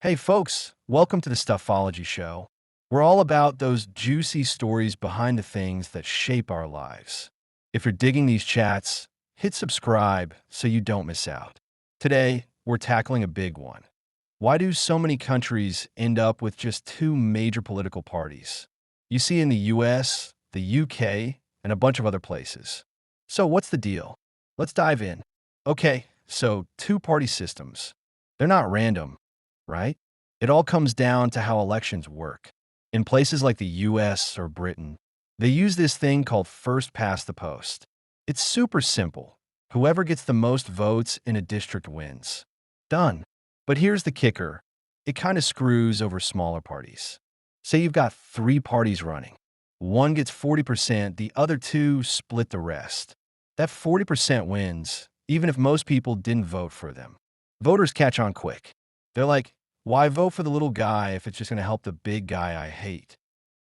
Hey folks, welcome to the Stuffology show. We're all about those juicy stories behind the things that shape our lives. If you're digging these chats, hit subscribe so you don't miss out. Today, we're tackling a big one. Why do so many countries end up with just two major political parties? You see in the US, the UK, and a bunch of other places. So what's the deal? Let's dive in. Okay, so two-party systems. They're not random, right? It all comes down to how elections work. In places like the US or Britain, they use this thing called first past the post. It's super simple. Whoever gets the most votes in a district wins. Done. But here's the kicker. It kind of screws over smaller parties. Say you've got three parties running. One gets 40%, the other two split the rest. That 40% wins, even if most people didn't vote for them. Voters catch on quick. They're like, why vote for the little guy if it's just going to help the big guy I hate?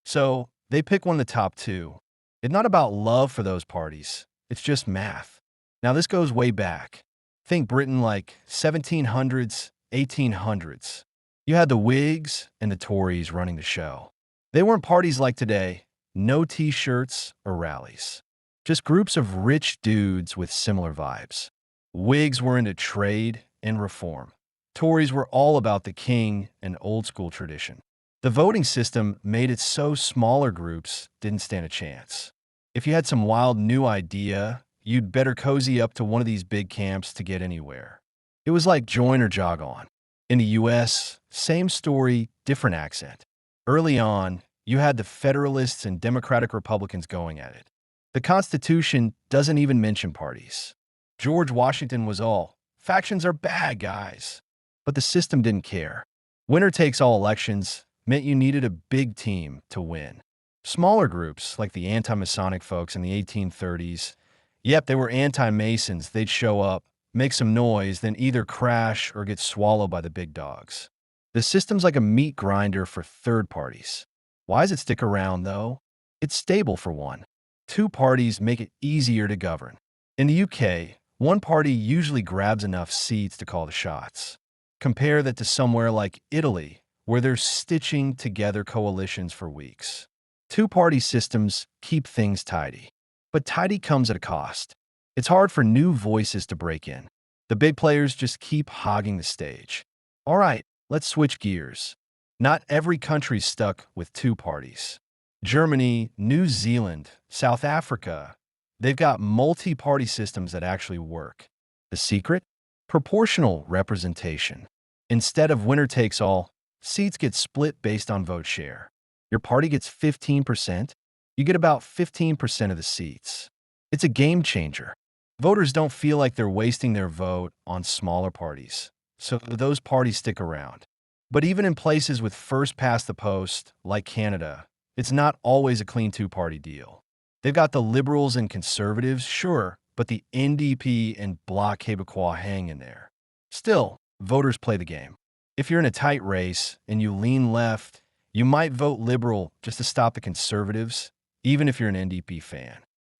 So they pick one of the top two. It's not about love for those parties. It's just math. Now this goes way back. Think Britain like 1700s, 1800s. You had the Whigs and the Tories running the show. They weren't parties like today. No t-shirts or rallies. Just groups of rich dudes with similar vibes. Whigs were into trade and reform. Tories were all about the king and old-school tradition. The voting system made it so smaller groups didn't stand a chance. If you had some wild new idea, you'd better cozy up to one of these big camps to get anywhere. It was like join or jog on. In the US, same story, different accent. Early on, you had the Federalists and Democratic Republicans going at it. The Constitution doesn't even mention parties. George Washington was all, factions are bad, guys. But the system didn't care. Winner-takes-all elections meant you needed a big team to win. Smaller groups, like the anti-Masonic folks in the 1830s, yep, they were anti-Masons. They'd show up, make some noise, then either crash or get swallowed by the big dogs. The system's like a meat grinder for third parties. Why does it stick around, though? It's stable, for one. Two parties make it easier to govern. In the UK, one party usually grabs enough seats to call the shots. Compare that to somewhere like Italy, where they're stitching together coalitions for weeks. Two-party systems keep things tidy. But tidy comes at a cost. It's hard for new voices to break in. The big players just keep hogging the stage. All right, let's switch gears. Not every country's stuck with two parties. Germany, New Zealand, South Africa, they've got multi-party systems that actually work. The secret? Proportional representation. Instead of winner takes all, seats get split based on vote share. Your party gets 15%, you get about 15% of the seats. It's a game changer. Voters don't feel like they're wasting their vote on smaller parties, so those parties stick around. But even in places with first past the post, like Canada, it's not always a clean two-party deal. They've got the Liberals and Conservatives, sure, but the NDP and Bloc Québécois hang in there. Still, voters play the game. If you're in a tight race and you lean left, you might vote Liberal just to stop the Conservatives, even if you're an NDP fan.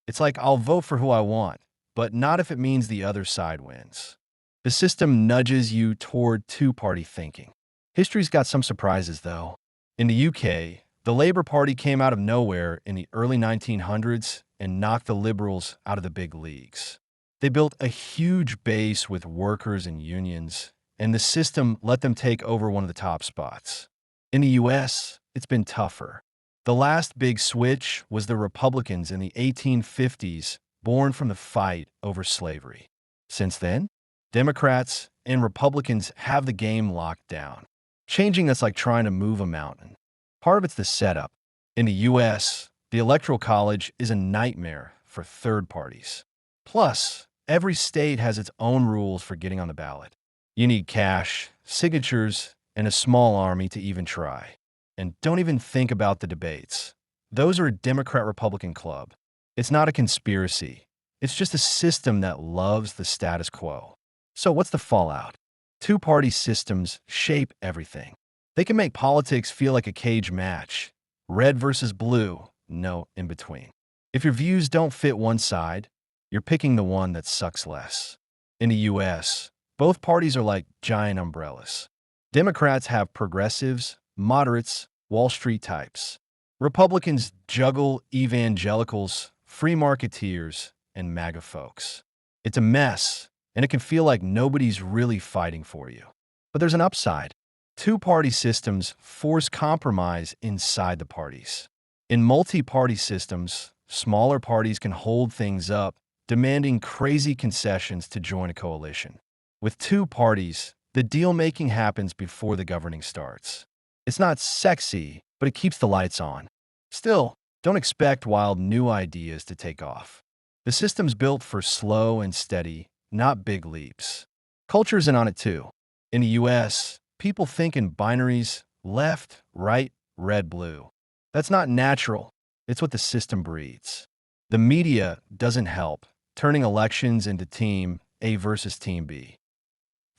It's like, I'll vote for who I want, but not if it means the other side wins. The system nudges you toward two-party thinking. History's got some surprises, though. In the UK, the Labour Party came out of nowhere in the early 1900s and knocked the Liberals out of the big leagues. They built a huge base with workers and unions, and the system let them take over one of the top spots. In the US, it's been tougher. The last big switch was the Republicans in the 1850s, born from the fight over slavery. Since then, Democrats and Republicans have the game locked down. Changing that's like trying to move a mountain. Part of it's the setup. In the US, the Electoral College is a nightmare for third parties. Plus, every state has its own rules for getting on the ballot. You need cash, signatures, and a small army to even try. And don't even think about the debates. Those are a Democrat-Republican club. It's not a conspiracy. It's just a system that loves the status quo. So what's the fallout? Two-party systems shape everything. They can make politics feel like a cage match. Red versus blue, no in between. If your views don't fit one side, you're picking the one that sucks less. In the US, both parties are like giant umbrellas. Democrats have progressives, moderates, Wall Street types. Republicans juggle evangelicals, free marketeers, and MAGA folks. It's a mess, and it can feel like nobody's really fighting for you. But there's an upside. Two-party systems force compromise inside the parties. In multi-party systems, smaller parties can hold things up, demanding crazy concessions to join a coalition. With two parties, the deal-making happens before the governing starts. It's not sexy, but it keeps the lights on. Still, don't expect wild new ideas to take off. The system's built for slow and steady, not big leaps. Culture's in on it too. In the US, people think in binaries: left, right, red, blue. That's not natural. It's what the system breeds. The media doesn't help, turning elections into Team A versus Team B.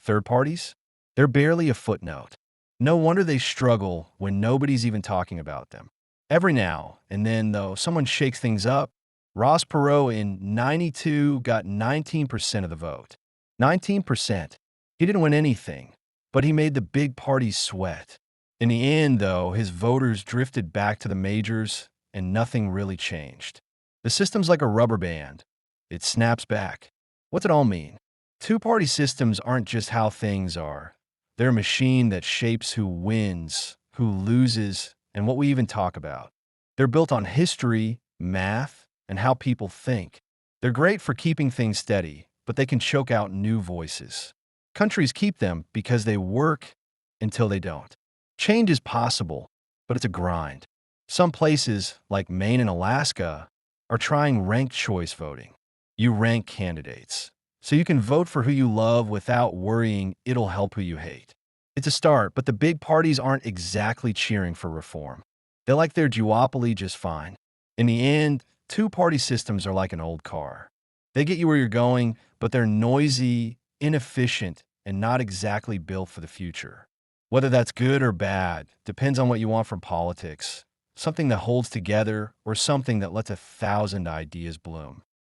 Third parties? They're barely a footnote. No wonder they struggle when nobody's even talking about them. Every now and then, though, someone shakes things up. Ross Perot in '92 got 19% of the vote. 19%. He didn't win anything, but he made the big parties sweat. In the end, though, his voters drifted back to the majors, and nothing really changed. The system's like a rubber band. It snaps back. What's it all mean? Two-party systems aren't just how things are. They're a machine that shapes who wins, who loses, and what we even talk about. They're built on history, math, and how people think. They're great for keeping things steady, but they can choke out new voices. Countries keep them because they work until they don't. Change is possible, but it's a grind. Some places, like Maine and Alaska, are trying ranked choice voting. You rank candidates, so you can vote for who you love without worrying it'll help who you hate. It's a start, but the big parties aren't exactly cheering for reform. They like their duopoly just fine. In the end, two-party systems are like an old car. They get you where you're going, but they're noisy, inefficient, and not exactly built for the future. Whether that's good or bad depends on what you want from politics. Something that holds together or something that lets 1,000 ideas bloom.